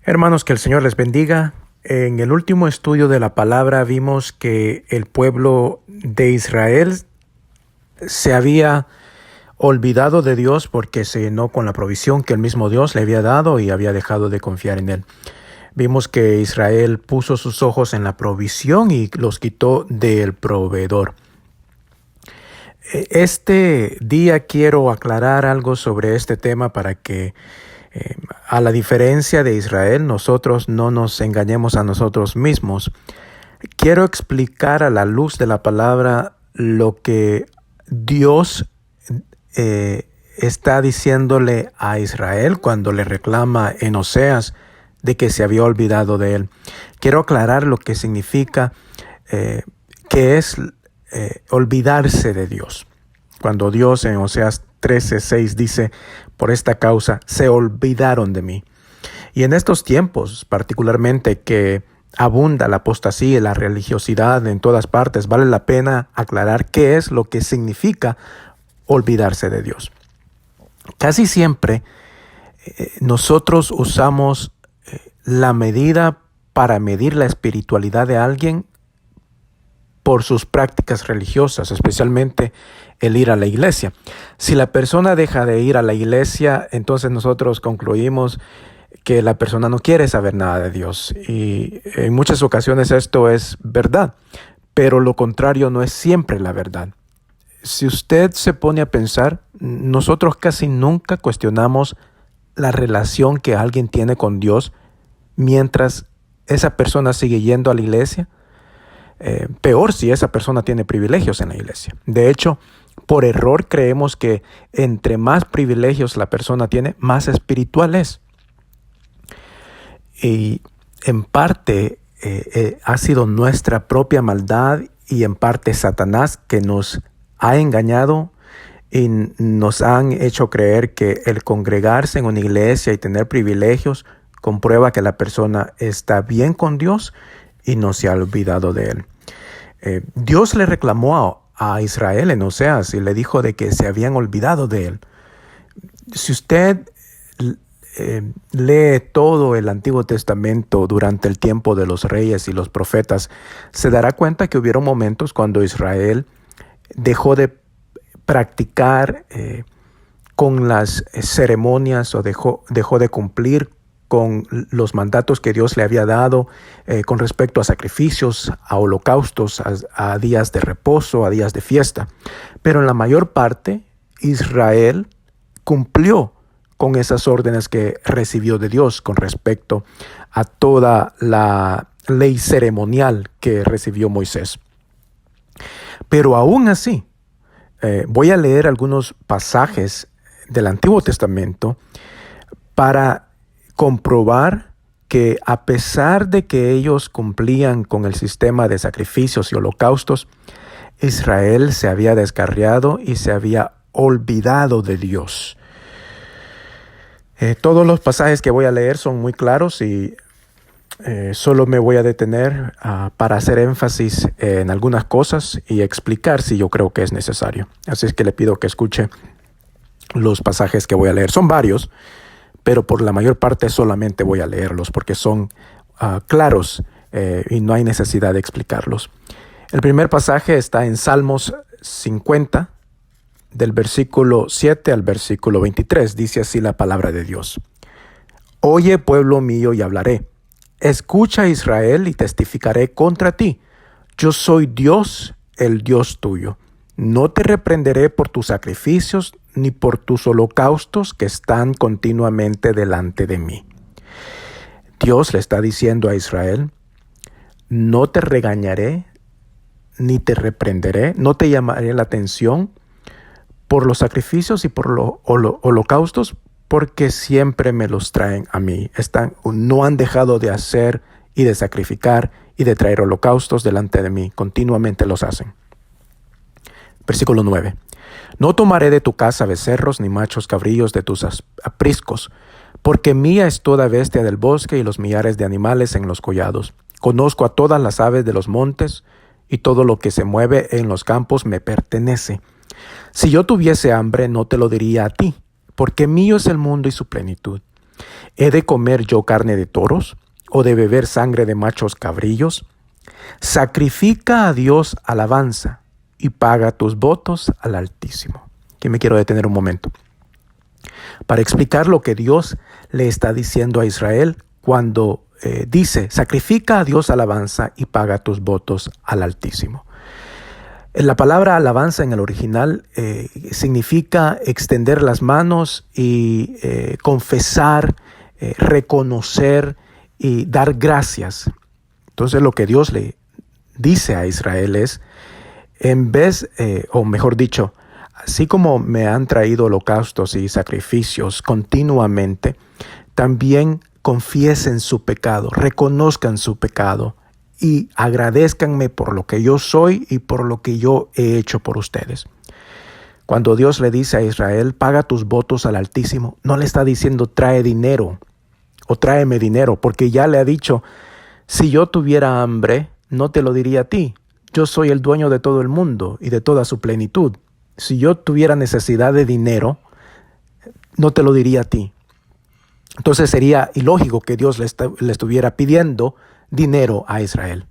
Hermanos, que el Señor les bendiga. En el último estudio de la palabra vimos que el pueblo de Israel se había olvidado de Dios porque se llenó con la provisión que el mismo Dios le había dado y había dejado de confiar en Él. Vimos que Israel puso sus ojos en la provisión y los quitó del proveedor. Este día quiero aclarar algo sobre este tema para que a la diferencia de Israel, nosotros no nos engañemos a nosotros mismos. Quiero explicar a la luz de la palabra lo que Dios está diciéndole a Israel cuando le reclama en Oseas de que se había olvidado de él. Quiero aclarar lo que significa que es olvidarse de Dios. Cuando Dios en Oseas 13:6 dice: por esta causa se olvidaron de mí. Y en estos tiempos, particularmente que abunda la apostasía y la religiosidad en todas partes, vale la pena aclarar qué es lo que significa olvidarse de Dios. Casi siempre nosotros usamos la medida para medir la espiritualidad de alguien por sus prácticas religiosas, especialmente el ir a la iglesia. Si la persona deja de ir a la iglesia, entonces nosotros concluimos que la persona no quiere saber nada de Dios. Y en muchas ocasiones esto es verdad, pero lo contrario no es siempre la verdad. Si usted se pone a pensar, nosotros casi nunca cuestionamos la relación que alguien tiene con Dios mientras esa persona sigue yendo a la iglesia. Peor si esa persona tiene privilegios en la iglesia. De hecho, por error creemos que entre más privilegios la persona tiene, más espiritual es. Y en parte ha sido nuestra propia maldad y en parte Satanás que nos ha engañado y nos han hecho creer que el congregarse en una iglesia y tener privilegios comprueba que la persona está bien con Dios y no se ha olvidado de él. Dios le reclamó a Israel en Oseas y le dijo de que se habían olvidado de él. Si usted lee todo el Antiguo Testamento durante el tiempo de los reyes y los profetas, se dará cuenta que hubieron momentos cuando Israel dejó de practicar con las ceremonias o dejó de cumplir con los mandatos que Dios le había dado con respecto a sacrificios, a holocaustos, a días de reposo, a días de fiesta. Pero en la mayor parte, Israel cumplió con esas órdenes que recibió de Dios con respecto a toda la ley ceremonial que recibió Moisés. Pero aún así, voy a leer algunos pasajes del Antiguo Testamento para comprobar que a pesar de que ellos cumplían con el sistema de sacrificios y holocaustos, Israel se había descarriado y se había olvidado de Dios. Todos los pasajes que voy a leer son muy claros y solo me voy a detener para hacer énfasis en algunas cosas y explicar si yo creo que es necesario. Así es que le pido que escuche los pasajes que voy a leer. Son varios, pero por la mayor parte solamente voy a leerlos porque son claros y no hay necesidad de explicarlos. El primer pasaje está en Salmos 50, del versículo 7 al versículo 23. Dice así la palabra de Dios: Oye, pueblo mío, y hablaré. Escucha, Israel, y testificaré contra ti. Yo soy Dios, el Dios tuyo. No te reprenderé por tus sacrificios ni por tus holocaustos que están continuamente delante de mí. Dios le está diciendo a Israel: no te regañaré ni te reprenderé, no te llamaré la atención por los sacrificios y por los holocaustos, porque siempre me los traen a mí. No han dejado de hacer y de sacrificar y de traer holocaustos delante de mí. Continuamente los hacen. Versículo 9. No tomaré de tu casa becerros ni machos cabrillos de tus apriscos, porque mía es toda bestia del bosque y los millares de animales en los collados. Conozco a todas las aves de los montes, y todo lo que se mueve en los campos me pertenece. Si yo tuviese hambre, no te lo diría a ti, porque mío es el mundo y su plenitud. ¿He de comer yo carne de toros o de beber sangre de machos cabrillos? Sacrifica a Dios alabanza y paga tus votos al Altísimo. Aquí me quiero detener un momento para explicar lo que Dios le está diciendo a Israel cuando dice, sacrifica a Dios alabanza y paga tus votos al Altísimo. La palabra alabanza en el original significa extender las manos y confesar, reconocer y dar gracias. Entonces lo que Dios le dice a Israel es, en vez, o mejor dicho, así como me han traído holocaustos y sacrificios continuamente, también confiesen su pecado, reconozcan su pecado y agradézcanme por lo que yo soy y por lo que yo he hecho por ustedes. Cuando Dios le dice a Israel, paga tus votos al Altísimo, no le está diciendo trae dinero o tráeme dinero, porque ya le ha dicho, si yo tuviera hambre, no te lo diría a ti. Yo soy el dueño de todo el mundo y de toda su plenitud. Si yo tuviera necesidad de dinero, no te lo diría a ti. Entonces sería ilógico que Dios le estuviera pidiendo dinero a Israel.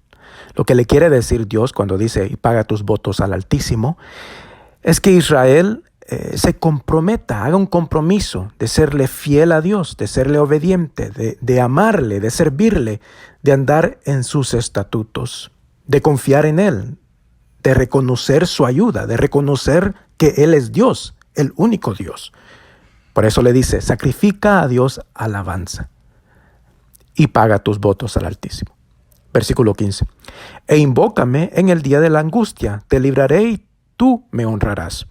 Lo que le quiere decir Dios cuando dice y paga tus votos al Altísimo es que Israel se comprometa, haga un compromiso de serle fiel a Dios, de serle obediente, de amarle, de servirle, de andar en sus estatutos, de confiar en Él, de reconocer su ayuda, de reconocer que Él es Dios, el único Dios. Por eso le dice, sacrifica a Dios alabanza y paga tus votos al Altísimo. Versículo 15. E invócame en el día de la angustia, te libraré y tú me honrarás.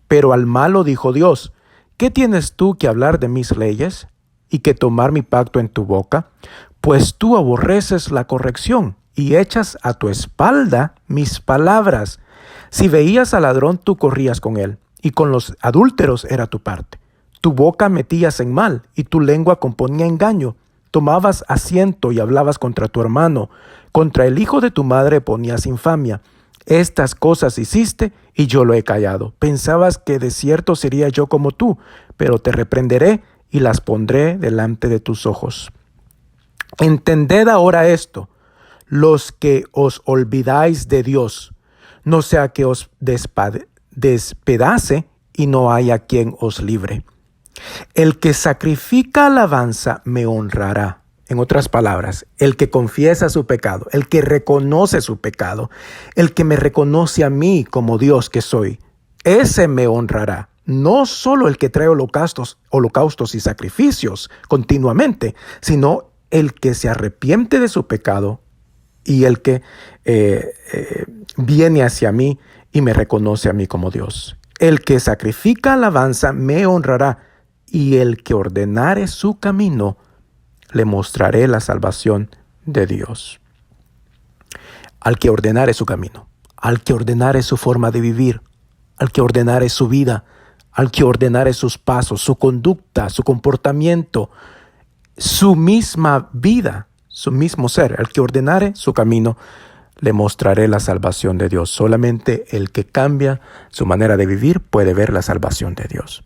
Pero al malo dijo Dios, ¿qué tienes tú que hablar de mis leyes y que tomar mi pacto en tu boca? Pues tú aborreces la corrección y echas a tu espalda mis palabras. Si veías al ladrón, tú corrías con él, y con los adúlteros era tu parte. Tu boca metías en mal, y tu lengua componía engaño. Tomabas asiento y hablabas contra tu hermano. Contra el hijo de tu madre ponías infamia. Estas cosas hiciste, y yo lo he callado. Pensabas que de cierto sería yo como tú, pero te reprenderé y las pondré delante de tus ojos. Entended ahora esto, los que os olvidáis de Dios, no sea que os despedace y no haya quien os libre. El que sacrifica alabanza me honrará. En otras palabras, el que confiesa su pecado, el que reconoce su pecado, el que me reconoce a mí como Dios que soy, ese me honrará. No solo el que trae holocaustos y sacrificios continuamente, sino el que se arrepiente de su pecado y el que viene hacia mí y me reconoce a mí como Dios. El que sacrifica alabanza me honrará, y el que ordenare su camino, le mostraré la salvación de Dios. Al que ordenare su camino, al que ordenare su forma de vivir, al que ordenare su vida, al que ordenare sus pasos, su conducta, su comportamiento, su misma vida, su mismo ser, al que ordenare su camino, le mostraré la salvación de Dios. Solamente el que cambia su manera de vivir puede ver la salvación de Dios.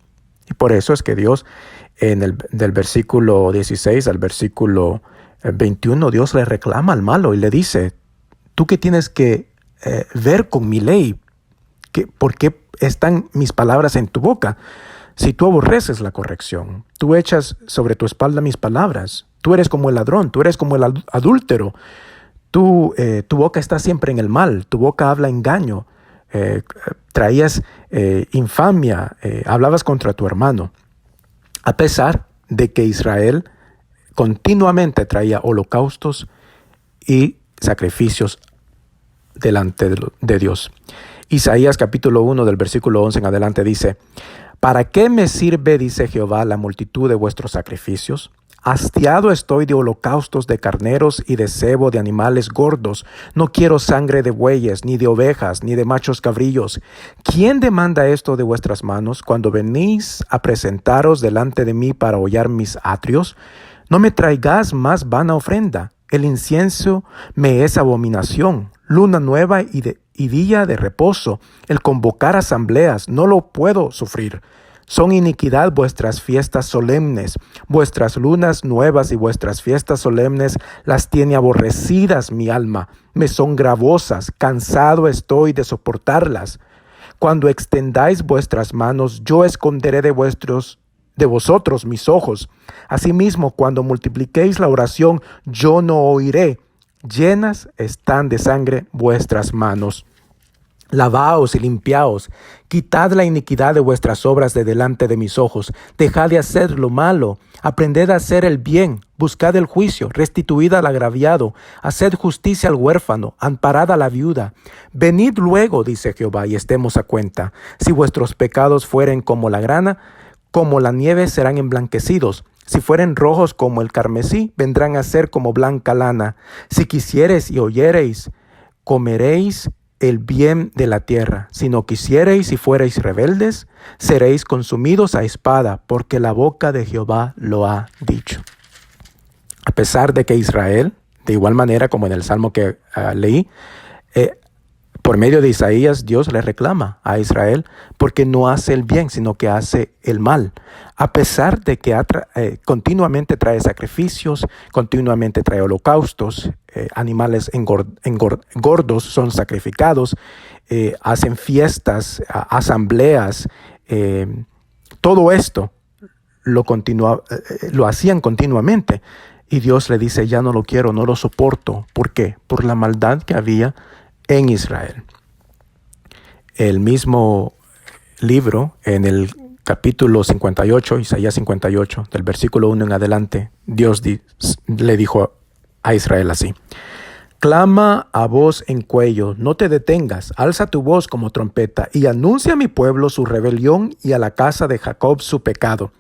Y por eso es que Dios, del versículo 16 al versículo 21, Dios le reclama al malo y le dice, ¿tú qué tienes que ver con mi ley? ¿Por qué están mis palabras en tu boca? Si tú aborreces la corrección, tú echas sobre tu espalda mis palabras, tú eres como el ladrón, tú eres como el adúltero, tu boca está siempre en el mal, tu boca habla engaño, traías infamia, hablabas contra tu hermano. A pesar de que Israel continuamente traía holocaustos y sacrificios delante de Dios. Isaías capítulo 1 del versículo 11 en adelante dice, ¿para qué me sirve, dice Jehová, la multitud de vuestros sacrificios? Hastiado estoy de holocaustos de carneros y de cebo de animales gordos. No quiero sangre de bueyes, ni de ovejas, ni de machos cabrillos. ¿Quién demanda esto de vuestras manos cuando venís a presentaros delante de mí para hollar mis atrios? No me traigáis más vana ofrenda. El incienso me es abominación. Luna nueva y día de reposo. El convocar asambleas, no lo puedo sufrir. Son iniquidad vuestras fiestas solemnes, vuestras lunas nuevas y vuestras fiestas solemnes las tiene aborrecidas mi alma, me son gravosas, cansado estoy de soportarlas. Cuando extendáis vuestras manos, yo esconderé de vosotros mis ojos. Asimismo, cuando multipliquéis la oración, yo no oiré. Llenas están de sangre vuestras manos. Lavaos y limpiaos, quitad la iniquidad de vuestras obras de delante de mis ojos, dejad de hacer lo malo, aprended a hacer el bien, buscad el juicio, restituid al agraviado, haced justicia al huérfano, amparad a la viuda. Venid luego, dice Jehová, y estemos a cuenta. Si vuestros pecados fueren como la grana, como la nieve serán emblanquecidos. Si fueren rojos como el carmesí, vendrán a ser como blanca lana. Si quisiereis y oyereis, comeréis el bien de la tierra. Si no quisiereis y fuereis rebeldes, seréis consumidos a espada, porque la boca de Jehová lo ha dicho. A pesar de que Israel, de igual manera como en el Salmo que leí, por medio de Isaías, Dios le reclama a Israel porque no hace el bien, sino que hace el mal. A pesar de que continuamente trae sacrificios, continuamente trae holocaustos, animales gordos son sacrificados, hacen fiestas, asambleas, todo esto lo hacían continuamente. Y Dios le dice, ya no lo quiero, no lo soporto. ¿Por qué? Por la maldad que había en Israel. El mismo libro, en el capítulo 58, Isaías 58, del versículo 1 en adelante, Dios le dijo a Israel así: clama a voz en cuello, no te detengas, alza tu voz como trompeta, y anuncia a mi pueblo su rebelión y a la casa de Jacob su pecado.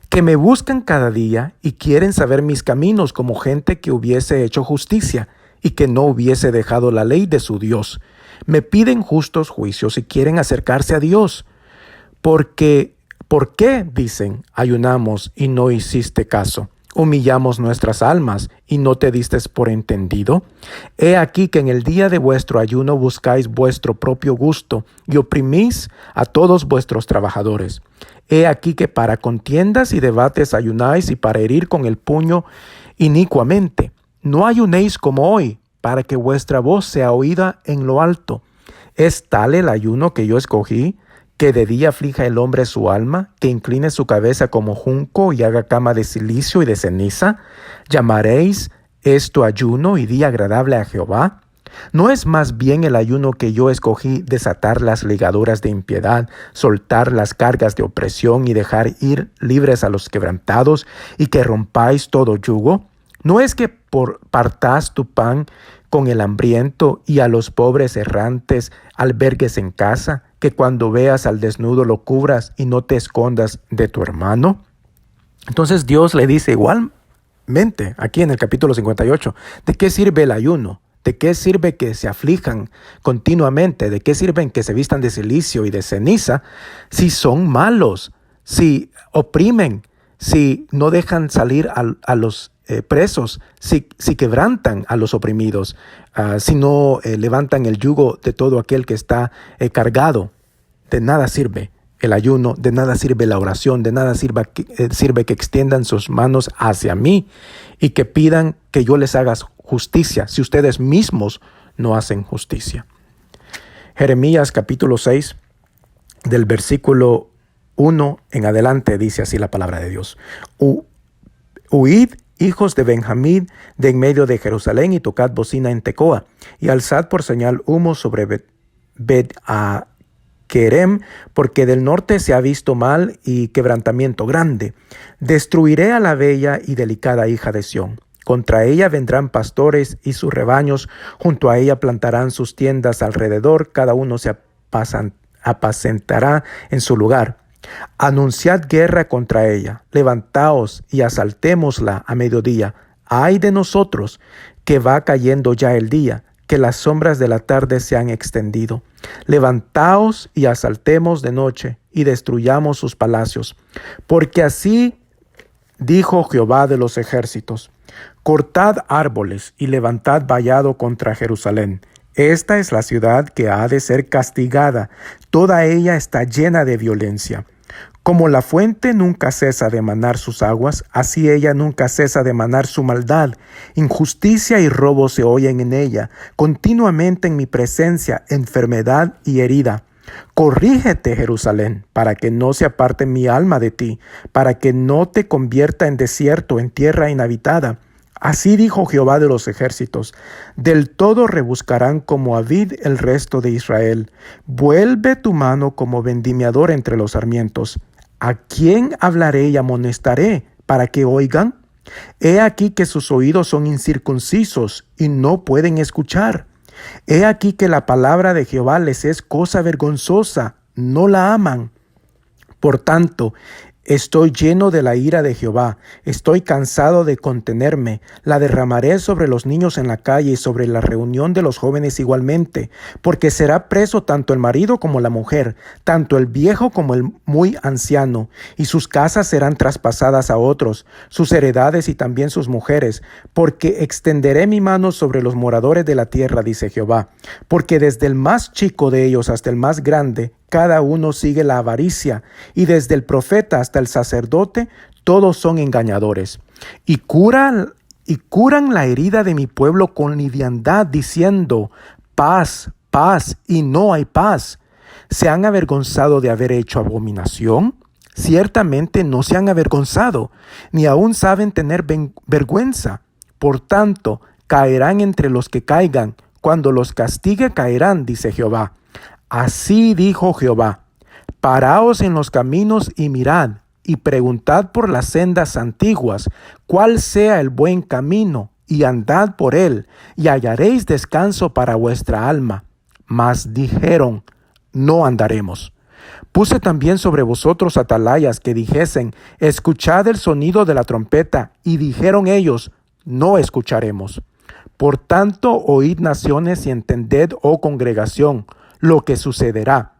Que me buscan cada día y quieren saber mis caminos como gente que hubiese hecho justicia y que no hubiese dejado la ley de su Dios. Me piden justos juicios y quieren acercarse a Dios. ¿Por qué, dicen, ayunamos y no hiciste caso? Humillamos nuestras almas y no te distes por entendido. He aquí que en el día de vuestro ayuno buscáis vuestro propio gusto y oprimís a todos vuestros trabajadores. He aquí que para contiendas y debates ayunáis y para herir con el puño inicuamente. No ayunéis como hoy, para que vuestra voz sea oída en lo alto. ¿Es tal el ayuno que yo escogí, que de día aflija el hombre su alma, que incline su cabeza como junco y haga cama de silicio y de ceniza? ¿Llamaréis esto ayuno y día agradable a Jehová? ¿No es más bien el ayuno que yo escogí desatar las ligaduras de impiedad, soltar las cargas de opresión y dejar ir libres a los quebrantados, y que rompáis todo yugo? ¿No es que partás tu pan con el hambriento y a los pobres errantes albergues en casa, que cuando veas al desnudo lo cubras y no te escondas de tu hermano? Entonces Dios le dice igualmente aquí en el capítulo 58, ¿de qué sirve el ayuno? ¿De qué sirve que se aflijan continuamente? ¿De qué sirven que se vistan de silicio y de ceniza si son malos, si oprimen, si no dejan salir a los presos, si quebrantan a los oprimidos, si no levantan el yugo de todo aquel que está cargado? De nada sirve el ayuno, de nada sirve la oración, de nada sirve que extiendan sus manos hacia mí y que pidan que yo les haga justicia, si ustedes mismos no hacen justicia. Jeremías capítulo 6, del versículo 1 en adelante, dice así la palabra de Dios: Huid, hijos de Benjamín, de en medio de Jerusalén, y tocad bocina en Tecoa, y alzad por señal humo sobre Bet-Kerem, porque del norte se ha visto mal y quebrantamiento grande. Destruiré a la bella y delicada hija de Sión. Contra ella vendrán pastores y sus rebaños, junto a ella plantarán sus tiendas alrededor, cada uno se apacentará en su lugar. Anunciad guerra contra ella, levantaos y asaltémosla a mediodía. Ay de nosotros, que va cayendo ya el día, que las sombras de la tarde se han extendido. Levantaos y asaltemos de noche, y destruyamos sus palacios. Porque así dijo Jehová de los ejércitos: cortad árboles y levantad vallado contra Jerusalén. Esta es la ciudad que ha de ser castigada, toda ella está llena de violencia. Como la fuente nunca cesa de manar sus aguas, así ella nunca cesa de manar su maldad. Injusticia y robo se oyen en ella, continuamente en mi presencia, enfermedad y herida. Corrígete, Jerusalén, para que no se aparte mi alma de ti, para que no te convierta en desierto, en tierra inhabitada. Así dijo Jehová de los ejércitos: del todo rebuscarán como a vid el resto de Israel. Vuelve tu mano como vendimiador entre los sarmientos. ¿A quién hablaré y amonestaré para que oigan? He aquí que sus oídos son incircuncisos y no pueden escuchar. He aquí que la palabra de Jehová les es cosa vergonzosa, no la aman. Por tanto, estoy lleno de la ira de Jehová, estoy cansado de contenerme, la derramaré sobre los niños en la calle y sobre la reunión de los jóvenes igualmente, porque será preso tanto el marido como la mujer, tanto el viejo como el muy anciano, y sus casas serán traspasadas a otros, sus heredades y también sus mujeres, porque extenderé mi mano sobre los moradores de la tierra, dice Jehová, porque desde el más chico de ellos hasta el más grande, cada uno sigue la avaricia, y desde el profeta hasta el sacerdote, todos son engañadores. Y curan la herida de mi pueblo con liviandad, diciendo: paz, paz, y no hay paz. ¿Se han avergonzado de haber hecho abominación? Ciertamente no se han avergonzado, ni aún saben tener vergüenza. Por tanto, caerán entre los que caigan, cuando los castigue caerán, dice Jehová. Así dijo Jehová: paraos en los caminos y mirad, y preguntad por las sendas antiguas, cuál sea el buen camino, y andad por él, y hallaréis descanso para vuestra alma. Mas dijeron: no andaremos. Puse también sobre vosotros atalayas que dijesen: escuchad el sonido de la trompeta, y dijeron ellos: no escucharemos. Por tanto, oíd naciones y entended, oh congregación, lo que sucederá.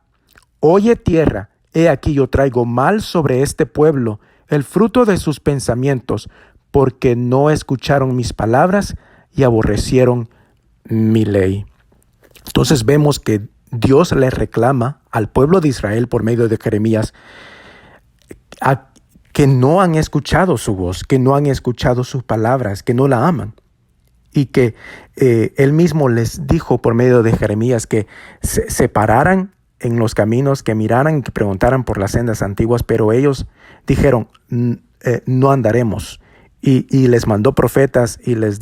Oye tierra, he aquí yo traigo mal sobre este pueblo, el fruto de sus pensamientos, porque no escucharon mis palabras y aborrecieron mi ley. Entonces vemos que Dios le reclama al pueblo de Israel por medio de Jeremías que no han escuchado su voz, que no han escuchado sus palabras, que no la aman. Y que él mismo les dijo por medio de Jeremías que se pararan en los caminos, que miraran y que preguntaran por las sendas antiguas, pero ellos dijeron: no andaremos. Y les mandó profetas y les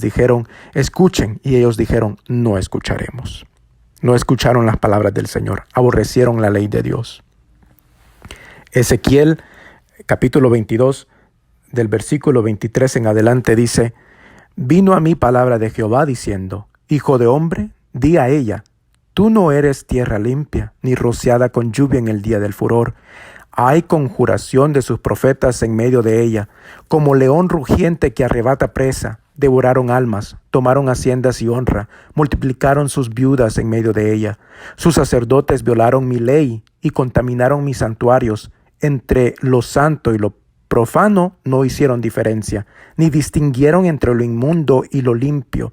dijeron: escuchen. Y ellos dijeron: no escucharemos. No escucharon las palabras del Señor, aborrecieron la ley de Dios. Ezequiel capítulo 22, del versículo 23 en adelante dice: vino a mí palabra de Jehová diciendo: hijo de hombre, di a ella: tú no eres tierra limpia, ni rociada con lluvia en el día del furor. Hay conjuración de sus profetas en medio de ella, como león rugiente que arrebata presa. Devoraron almas, tomaron haciendas y honra, multiplicaron sus viudas en medio de ella. Sus sacerdotes violaron mi ley y contaminaron mis santuarios. Entre lo santo y lo profano no hicieron diferencia, ni distinguieron entre lo inmundo y lo limpio.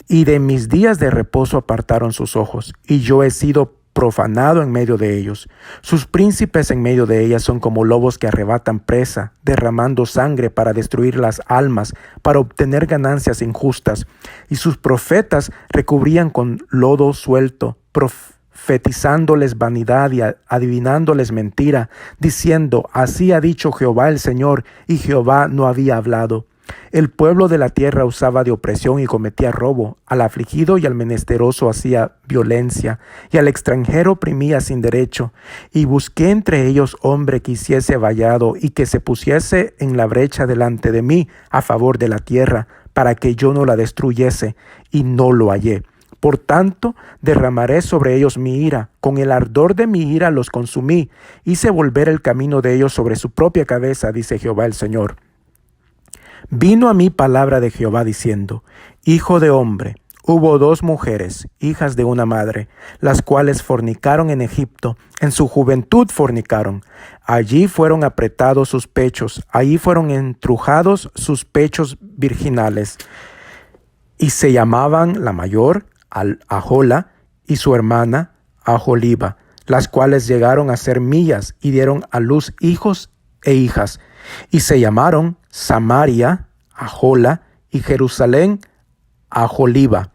Y de mis días de reposo apartaron sus ojos, y yo he sido profanado en medio de ellos. Sus príncipes en medio de ellas son como lobos que arrebatan presa, derramando sangre para destruir las almas, para obtener ganancias injustas. Y sus profetas recubrían con lodo suelto, profetizándoles vanidad y adivinándoles mentira, diciendo: así ha dicho Jehová el Señor, y Jehová no había hablado. El pueblo de la tierra usaba de opresión y cometía robo, al afligido y al menesteroso hacía violencia, y al extranjero oprimía sin derecho. Y busqué entre ellos hombre que hiciese vallado y que se pusiese en la brecha delante de mí a favor de la tierra, para que yo no la destruyese, y no lo hallé. Por tanto, derramaré sobre ellos mi ira, con el ardor de mi ira los consumí, hice volver el camino de ellos sobre su propia cabeza, dice Jehová el Señor. Vino a mí palabra de Jehová diciendo: hijo de hombre, hubo 2 mujeres, hijas de una madre, las cuales fornicaron en Egipto, en su juventud fornicaron. Allí fueron apretados sus pechos, allí fueron entrujados sus pechos virginales. Y se llamaban la mayor Ahola y su hermana Aholiba. las cuales llegaron a ser millas y dieron a luz hijos e hijas, y se llamaron Samaria, Ahola, y Jerusalén, Aholiba.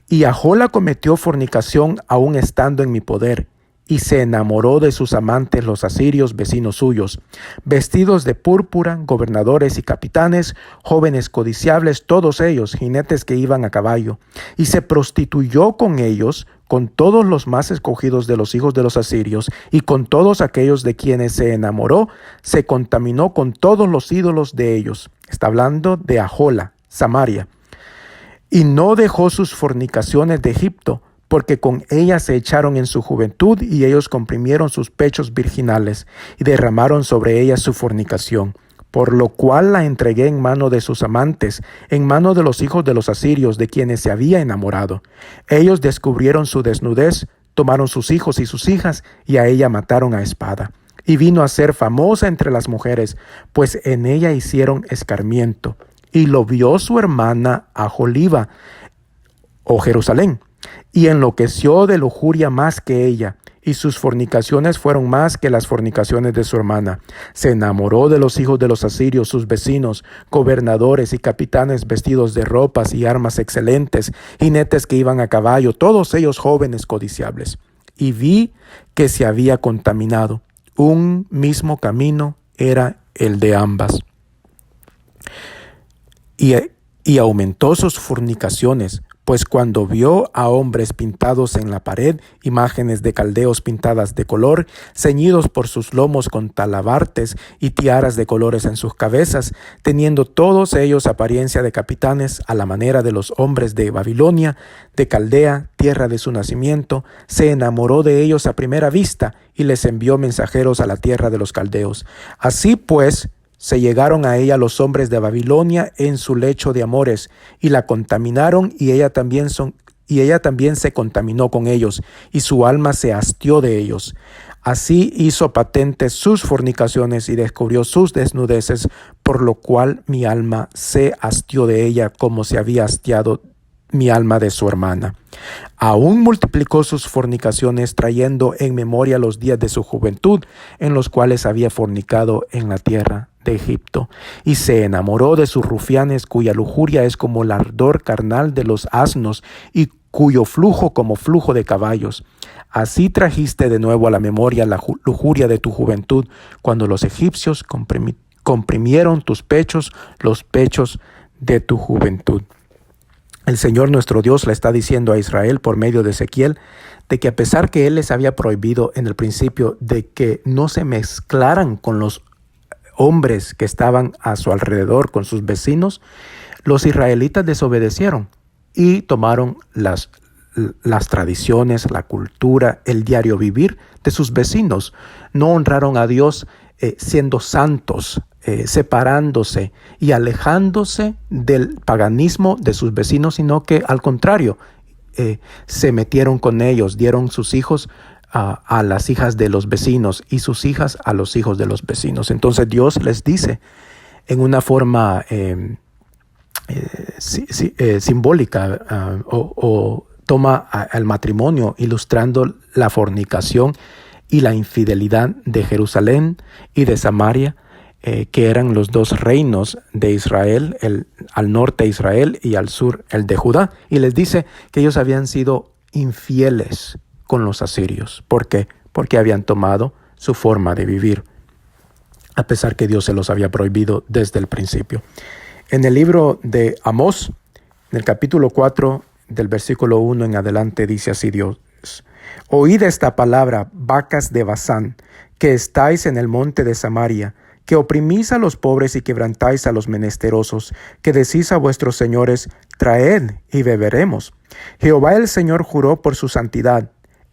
Y Ahola cometió fornicación aún estando en mi poder, y se enamoró de sus amantes los asirios vecinos suyos, vestidos de púrpura, gobernadores y capitanes, jóvenes codiciables, todos ellos jinetes que iban a caballo, y se prostituyó con ellos, con todos los más escogidos de los hijos de los asirios, y con todos aquellos de quienes se enamoró, se contaminó con todos los ídolos de ellos. Está hablando de Ahola, Samaria. Y no dejó sus fornicaciones de Egipto, porque con ella se echaron en su juventud, y ellos comprimieron sus pechos virginales, y derramaron sobre ella su fornicación. Por lo cual la entregué en mano de sus amantes, en mano de los hijos de los asirios, de quienes se había enamorado. Ellos descubrieron su desnudez, tomaron sus hijos y sus hijas, y a ella mataron a espada. Y vino a ser famosa entre las mujeres, pues en ella hicieron escarmiento. Y lo vio su hermana Aholiba, o Jerusalén, y enloqueció de lujuria más que ella, y sus fornicaciones fueron más que las fornicaciones de su hermana. Se enamoró de los hijos de los asirios, sus vecinos, gobernadores y capitanes vestidos de ropas y armas excelentes, jinetes que iban a caballo, todos ellos jóvenes codiciables. Y vi que se había contaminado. Un mismo camino era el de ambas. Y aumentó sus fornicaciones, pues cuando vio a hombres pintados en la pared, imágenes de caldeos pintadas de color, ceñidos por sus lomos con talabartes y tiaras de colores en sus cabezas, teniendo todos ellos apariencia de capitanes a la manera de los hombres de Babilonia, de Caldea, tierra de su nacimiento, se enamoró de ellos a primera vista y les envió mensajeros a la tierra de los caldeos. Así pues, se llegaron a ella los hombres de Babilonia en su lecho de amores, y la contaminaron, y ella también se contaminó con ellos, y su alma se hastió de ellos. Así hizo patentes sus fornicaciones y descubrió sus desnudeces, por lo cual mi alma se hastió de ella como se había hastiado mi alma de su hermana. Aún multiplicó sus fornicaciones, trayendo en memoria los días de su juventud, en los cuales había fornicado en la tierra de Egipto, y se enamoró de sus rufianes, cuya lujuria es como el ardor carnal de los asnos, y cuyo flujo como flujo de caballos. Así trajiste de nuevo a la memoria la lujuria de tu juventud, cuando los egipcios comprimieron tus pechos, los pechos de tu juventud. El Señor nuestro Dios le está diciendo a Israel por medio de Ezequiel de que a pesar que Él les había prohibido en el principio de que no se mezclaran con los hombres que estaban a su alrededor, con sus vecinos, los israelitas desobedecieron y tomaron las tradiciones, la cultura, el diario vivir de sus vecinos. No honraron a Dios siendo santos, separándose y alejándose del paganismo de sus vecinos, sino que al contrario, se metieron con ellos, dieron sus hijos a las hijas de los vecinos y sus hijas a los hijos de los vecinos. Entonces Dios les dice en una forma simbólica o toma al matrimonio ilustrando la fornicación y la infidelidad de Jerusalén y de Samaria, que eran los dos reinos de Israel, al norte Israel y al sur el de Judá. Y les dice que ellos habían sido infieles con los asirios. ¿Por qué? Porque habían tomado su forma de vivir, a pesar que Dios se los había prohibido desde el principio. En el libro de Amós, en el capítulo 4, del versículo 1 en adelante, dice así Dios: Oíd esta palabra, vacas de Basán, que estáis en el monte de Samaria, que oprimís a los pobres y quebrantáis a los menesterosos, que decís a vuestros señores: traed y beberemos. Jehová el Señor juró por su santidad: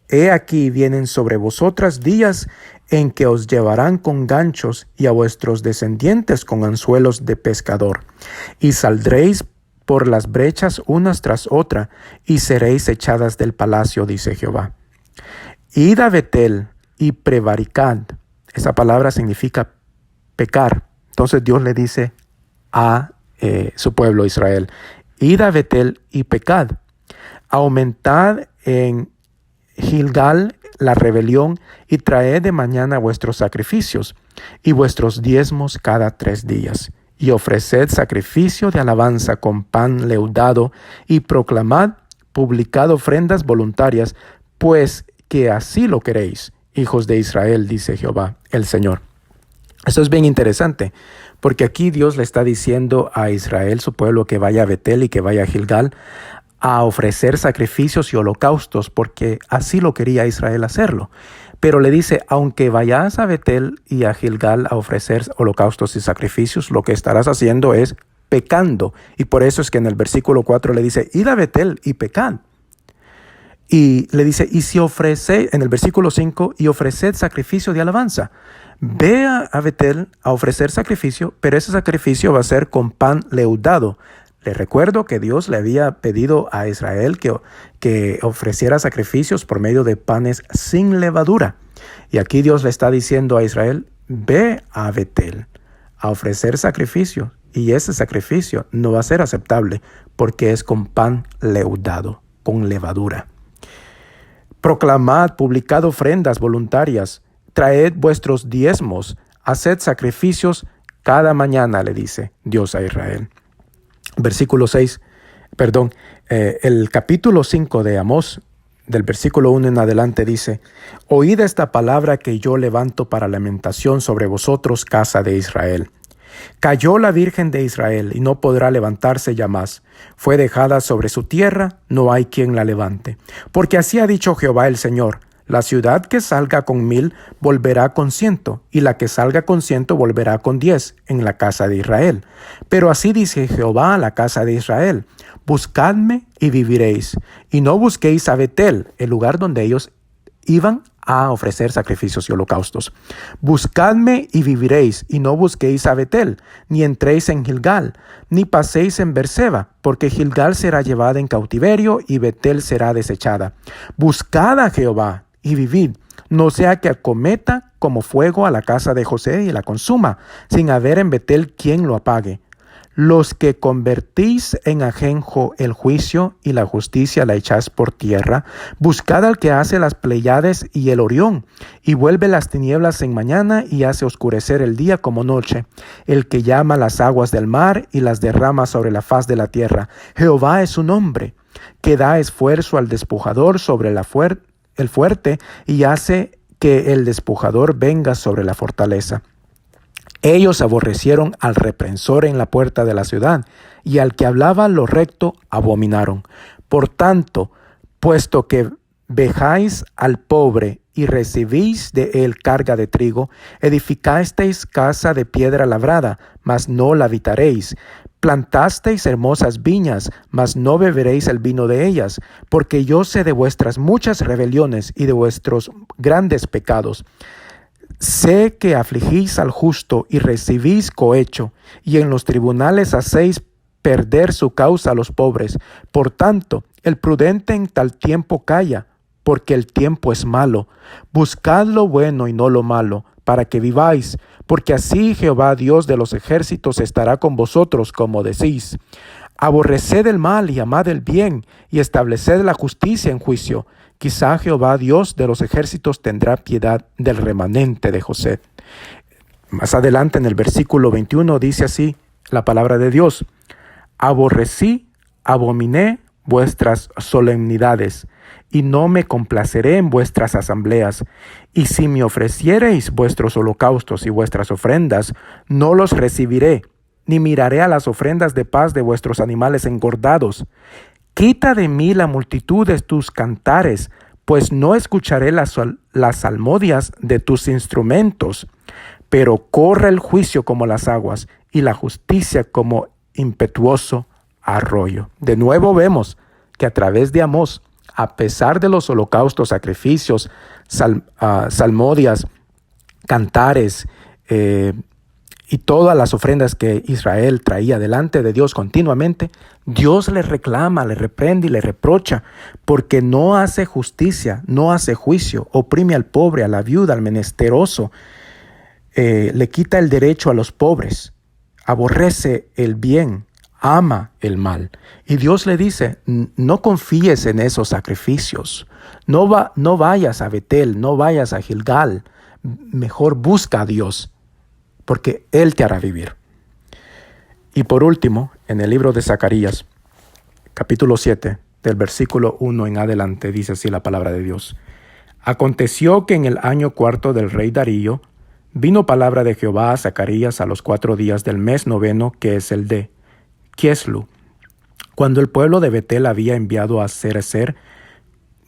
He aquí vienen sobre vosotras días en que os llevarán con ganchos y a vuestros descendientes con anzuelos de pescador. Y saldréis por las brechas unas tras otra y seréis echadas del palacio, dice Jehová. Id a Betel y prevaricad. Esa palabra significa pecar. Entonces Dios le dice a su pueblo Israel: Id a Betel y pecad. Aumentad en Gilgal la rebelión y traed de mañana vuestros sacrificios y vuestros diezmos cada 3 días. Y ofreced sacrificio de alabanza con pan leudado y proclamad, publicad ofrendas voluntarias, pues que así lo queréis, hijos de Israel, dice Jehová el Señor. Esto es bien interesante, porque aquí Dios le está diciendo a Israel, su pueblo, que vaya a Betel y que vaya a Gilgal a ofrecer sacrificios y holocaustos, porque así lo quería Israel hacerlo. Pero le dice, aunque vayas a Betel y a Gilgal a ofrecer holocaustos y sacrificios, lo que estarás haciendo es pecando. Y por eso es que en el versículo 4 le dice, id a Betel y pecad. Y le dice, y si ofrece, en el versículo 5, y ofreced sacrificio de alabanza. Ve a Betel a ofrecer sacrificio, pero ese sacrificio va a ser con pan leudado. Le recuerdo que Dios le había pedido a Israel que ofreciera sacrificios por medio de panes sin levadura. Y aquí Dios le está diciendo a Israel, ve a Betel a ofrecer sacrificio. Y ese sacrificio no va a ser aceptable porque es con pan leudado, con levadura. Proclamad, publicad ofrendas voluntarias, traed vuestros diezmos, haced sacrificios cada mañana, le dice Dios a Israel. El capítulo 5 de Amós, del versículo 1 en adelante dice, oíd esta palabra que yo levanto para lamentación sobre vosotros, casa de Israel. Cayó la Virgen de Israel y no podrá levantarse ya más. Fue dejada sobre su tierra, no hay quien la levante. Porque así ha dicho Jehová el Señor, la ciudad que salga con 1000 volverá con 100, y la que salga con 100 volverá con 10 en la casa de Israel. Pero así dice Jehová a la casa de Israel, buscadme y viviréis, y no busquéis a Betel, el lugar donde ellos iban a ofrecer sacrificios y holocaustos. Buscadme y viviréis, y no busquéis a Betel, ni entréis en Gilgal, ni paséis en Berseba, porque Gilgal será llevada en cautiverio y Betel será desechada. Buscad a Jehová y vivid, no sea que acometa como fuego a la casa de José y la consuma, sin haber en Betel quien lo apague. Los que convertís en ajenjo el juicio y la justicia la echáis por tierra, buscad al que hace las Pleiades y el Orión, y vuelve las tinieblas en mañana y hace oscurecer el día como noche, el que llama las aguas del mar y las derrama sobre la faz de la tierra. Jehová es su nombre, que da esfuerzo al despojador sobre el fuerte y hace que el despojador venga sobre la fortaleza. Ellos aborrecieron al reprensor en la puerta de la ciudad, y al que hablaba lo recto abominaron. Por tanto, puesto que vejáis al pobre y recibís de él carga de trigo, edificasteis casa de piedra labrada, mas no la habitaréis. Plantasteis hermosas viñas, mas no beberéis el vino de ellas, porque yo sé de vuestras muchas rebeliones y de vuestros grandes pecados. Sé que afligís al justo y recibís cohecho, y en los tribunales hacéis perder su causa a los pobres. Por tanto, el prudente en tal tiempo calla, porque el tiempo es malo. Buscad lo bueno y no lo malo, para que viváis, porque así Jehová Dios de los ejércitos estará con vosotros, como decís. Aborreced el mal y amad el bien, y estableced la justicia en juicio. Quizá Jehová Dios de los ejércitos tendrá piedad del remanente de José. Más adelante en el versículo 21 dice así la palabra de Dios. Aborrecí, abominé vuestras solemnidades, y no me complaceré en vuestras asambleas. Y si me ofreciereis vuestros holocaustos y vuestras ofrendas, no los recibiré, ni miraré a las ofrendas de paz de vuestros animales engordados. Quita de mí la multitud de tus cantares, pues no escucharé las salmodias de tus instrumentos. Pero corre el juicio como las aguas, y la justicia como impetuoso arroyo. De nuevo vemos que a través de Amós, a pesar de los holocaustos, sacrificios, salmodias, cantares, y todas las ofrendas que Israel traía delante de Dios continuamente, Dios le reclama, le reprende y le reprocha porque no hace justicia, no hace juicio, oprime al pobre, a la viuda, al menesteroso, le quita el derecho a los pobres, aborrece el bien, ama el mal. Y Dios le dice, no confíes en esos sacrificios. No vayas a Betel, no vayas a Gilgal. Mejor busca a Dios, porque Él te hará vivir. Y por último, en el libro de Zacarías, capítulo 7, del versículo 1 en adelante, dice así la palabra de Dios. Aconteció que en el año 4 del rey Darío, vino palabra de Jehová a Zacarías a los 4 días del mes 9, que es el de Quieslu, cuando el pueblo de Betel había enviado a Cerecer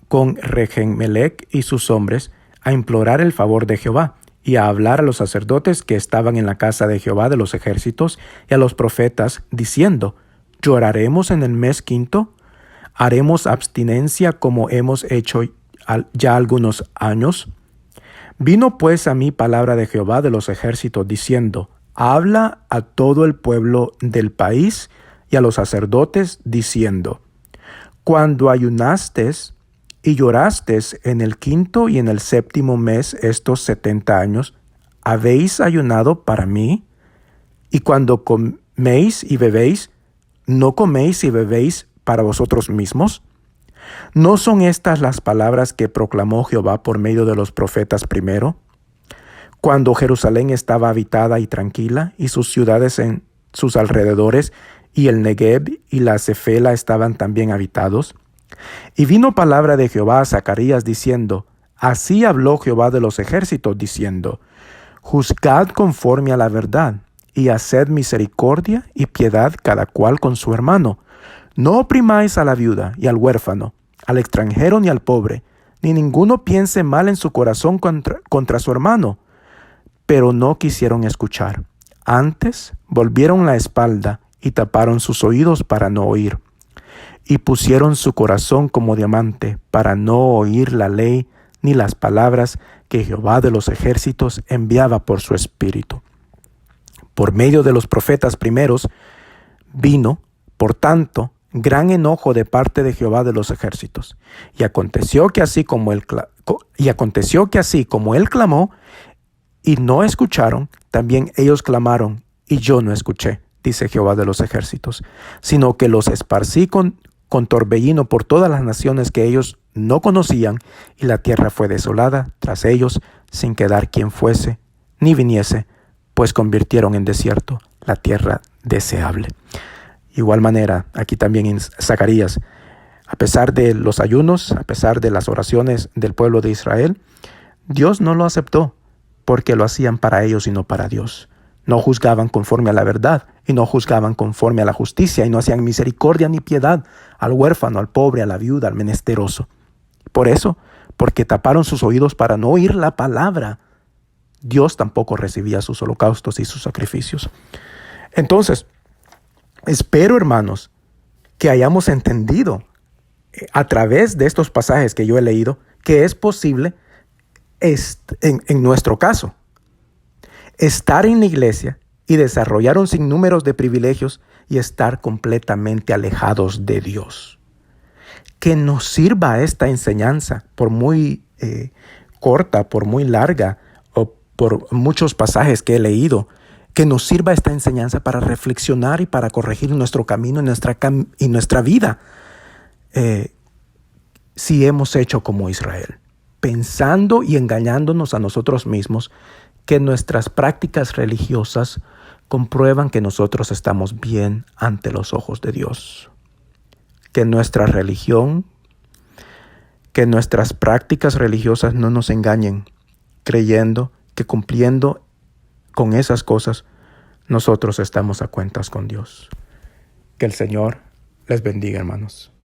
con Regemmelec y sus hombres a implorar el favor de Jehová y a hablar a los sacerdotes que estaban en la casa de Jehová de los ejércitos y a los profetas, diciendo, ¿lloraremos en el mes 5? ¿Haremos abstinencia como hemos hecho ya algunos años? Vino pues a mí palabra de Jehová de los ejércitos, diciendo, habla a todo el pueblo del país y a los sacerdotes, diciendo, cuando ayunastes y llorastes en el 5 y en el 7 mes estos 70 años, ¿habéis ayunado para mí? Y cuando coméis y bebéis, ¿no coméis y bebéis para vosotros mismos? ¿No son estas las palabras que proclamó Jehová por medio de los profetas primero? Cuando Jerusalén estaba habitada y tranquila, y sus ciudades en sus alrededores, y el Negev y la Cefela estaban también habitados. Y vino palabra de Jehová a Zacarías diciendo, así habló Jehová de los ejércitos, diciendo, juzgad conforme a la verdad, y haced misericordia y piedad cada cual con su hermano. No oprimáis a la viuda y al huérfano, al extranjero ni al pobre, ni ninguno piense mal en su corazón contra su hermano. Pero no quisieron escuchar. Antes volvieron la espalda y taparon sus oídos para no oír. Y pusieron su corazón como diamante para no oír la ley ni las palabras que Jehová de los ejércitos enviaba por su espíritu. Por medio de los profetas primeros vino, por tanto, gran enojo de parte de Jehová de los ejércitos. Y aconteció que así como él clamó, y no escucharon, también ellos clamaron, y yo no escuché, dice Jehová de los ejércitos, sino que los esparcí con torbellino por todas las naciones que ellos no conocían, y la tierra fue desolada tras ellos, sin quedar quien fuese, ni viniese, pues convirtieron en desierto la tierra deseable. Igual manera, aquí también en Zacarías, a pesar de los ayunos, a pesar de las oraciones del pueblo de Israel, Dios no lo aceptó, porque lo hacían para ellos y no para Dios. No juzgaban conforme a la verdad y no juzgaban conforme a la justicia y no hacían misericordia ni piedad al huérfano, al pobre, a la viuda, al menesteroso. Por eso, porque taparon sus oídos para no oír la palabra, Dios tampoco recibía sus holocaustos y sus sacrificios. Entonces, espero, hermanos, que hayamos entendido a través de estos pasajes que yo he leído que es posible en nuestro caso estar en la iglesia y desarrollar un sinnúmero de privilegios y estar completamente alejados de Dios. Que nos sirva esta enseñanza, por muy corta, por muy larga o por muchos pasajes que he leído, que nos sirva esta enseñanza para reflexionar y para corregir nuestro camino y nuestra vida, si hemos hecho como Israel, pensando y engañándonos a nosotros mismos que nuestras prácticas religiosas comprueban que nosotros estamos bien ante los ojos de Dios. Que nuestra religión, que nuestras prácticas religiosas no nos engañen, creyendo que cumpliendo con esas cosas nosotros estamos a cuentas con Dios. Que el Señor les bendiga, hermanos.